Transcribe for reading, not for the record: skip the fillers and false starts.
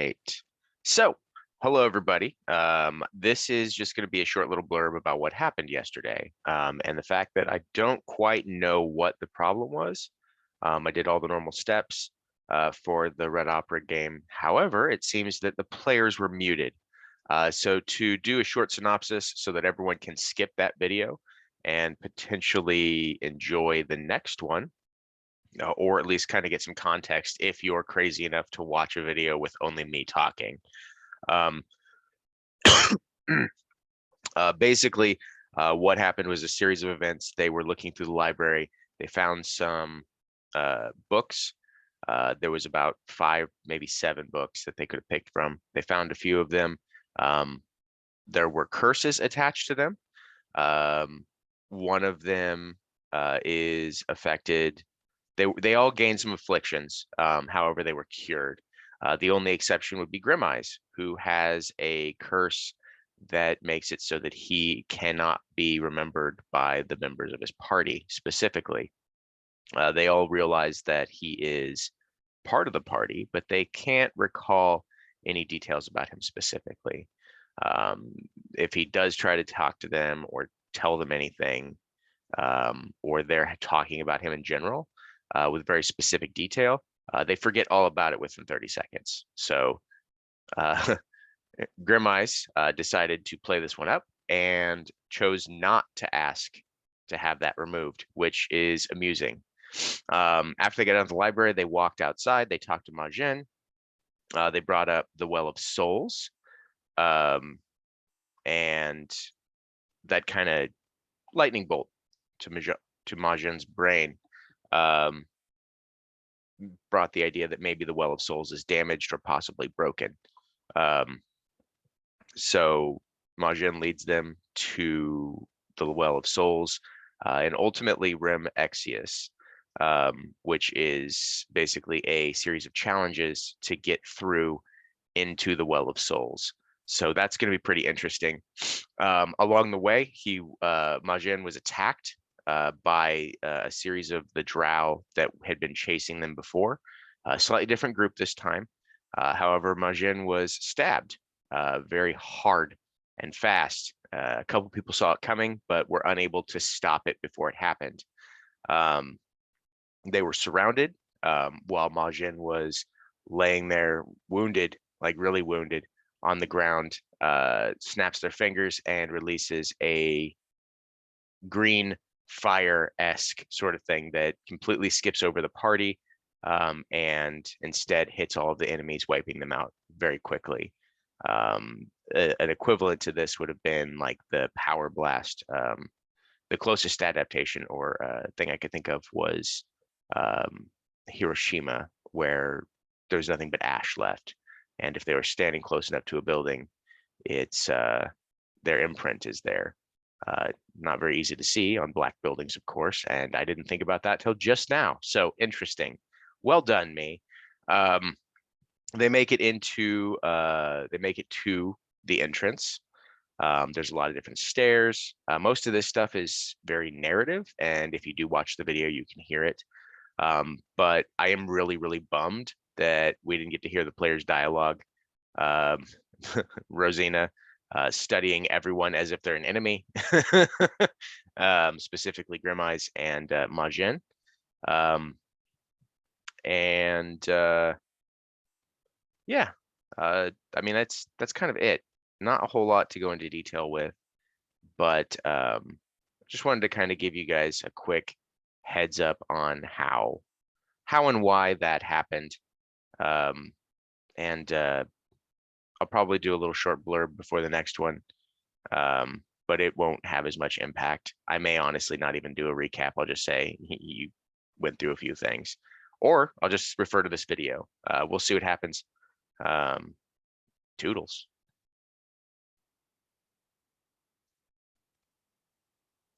right. So, hello everybody. This is just going to be a short little blurb about what happened yesterday, and the fact that I don't quite know what the problem was. I did all the normal steps for the Red Opera game. However, it seems that the players were muted. So to do a short synopsis so that everyone can skip that video and potentially enjoy the next one, or at least kind of get some context if you're crazy enough to watch a video with only me talking. Um, Basically, what happened was a series of events. They were looking through the library. They found some books. There was about 5, maybe 7 books that they could have picked from. They found a few of them. There were curses attached to them. One of them is affected. They all gained some afflictions. However, they were cured. The only exception would be Grimeyes, who has a curse that makes it so that he cannot be remembered by the members of his party specifically. They all realize that he is part of the party, but they can't recall any details about him specifically. If he does try to talk to them or tell them anything, or they're talking about him in general with very specific detail, they forget all about it within 30 seconds. So Grimeyes decided to play this one up and chose not to ask to have that removed, which is amusing. After they got out of the library, they walked outside. They talked to Majin. They brought up the Well of Souls, and that kind of lightning bolt to Majin's brain brought the idea that maybe the Well of Souls is damaged or possibly broken. So Majin leads them to the Well of Souls, and ultimately Rem Exius, which is basically a series of challenges to get through into the Well of Souls. So that's going to be pretty interesting. Along the way, Majin was attacked by a series of the Drow that had been chasing them before. A slightly different group this time. However, Majin was stabbed very hard and fast. A couple people saw it coming, but were unable to stop it before it happened. They were surrounded while Majin was laying there wounded, like really wounded, on the ground, snaps their fingers and releases a green fire-esque sort of thing that completely skips over the party, and instead hits all of the enemies, wiping them out very quickly. An equivalent to this would have been like the Power Blast. The closest adaptation or thing I could think of was Hiroshima, where there's nothing but ash left. And if they were standing close enough to a building, it's their imprint is there. Not very easy to see on black buildings, of course, and I didn't think about that till just now. So interesting. Well done, me. They make it to the entrance. There's a lot of different stairs. Most of this stuff is very narrative, and if you do watch the video, you can hear it. But I am really, really bummed that we didn't get to hear the players' dialogue. Rosina studying everyone as if they're an enemy, specifically Grimeyes and Majin. Yeah, I mean, that's kind of it. Not a whole lot to go into detail with, but just wanted to kind of give you guys a quick heads up on how and why that happened. And I'll probably do a little short blurb before the next one, but it won't have as much impact. I may honestly not even do a recap. I'll just say you went through a few things, or I'll just refer to this video. We'll see what happens. Toodles.